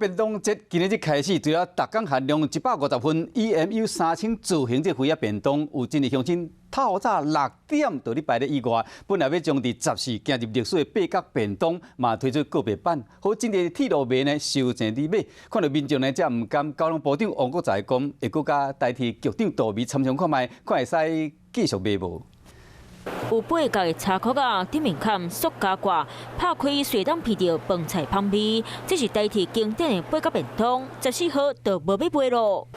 便当节今日开始，除了逐工限量150份 EMU3000造型这肥仔便当，有真诶乡亲透早6点就咧排咧以外，本来要将伫14行入历史的八角便当嘛推出告别版，好真个铁路迷呢收钱伫买，看到民众呢则唔甘，交通部长王国才讲，会搁加代替局长杜美参详看卖，看会使继续买无？ 有八角的茶壳啊，顶面嵌塑胶挂，拍开随当闻到饭菜香味，这是代替经典的八角便当，14号就无要卖咯。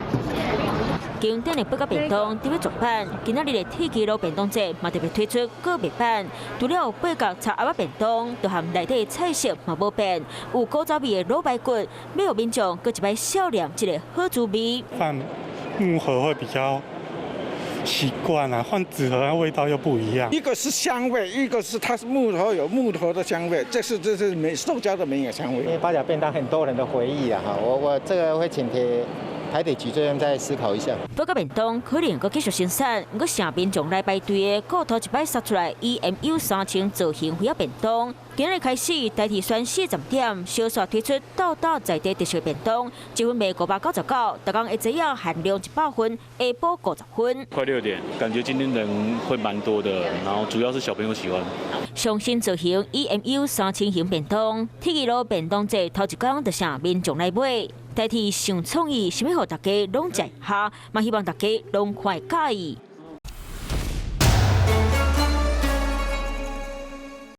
经典的八角便当特别重版，今仔日的铁基路便当节嘛特别推出告别版，除了八角茶鸭仔便当，就含内底菜色嘛无变，有古早味的老排骨，要让民众搁一摆笑念这个好滋味。放木盒会比较 习惯啊，换纸盒，味道又不一样。一个是香味，一个是它是木头有木头的香味，这是没塑胶的没有香味。因为八角便当很多人的回忆啊，哈，我这个会请台北局这边再思考一下。八角便当可能搁继续生产，不过城民众来排队的，个头一摆杀出来 EMU3000造型肥仔便当。 今日开始，代替选40点，小刷推出道在地特色便当，一份卖599，逐工一节要限量100份，下晡50份。快6点，感觉今天人会蛮多的，然后主要是小朋友喜欢。上新造型 EMU3000型便当，铁基路便当节头一天就向民众来买，代替上创意，想要让大家拢食一下，嘛希望大家拢快喜意。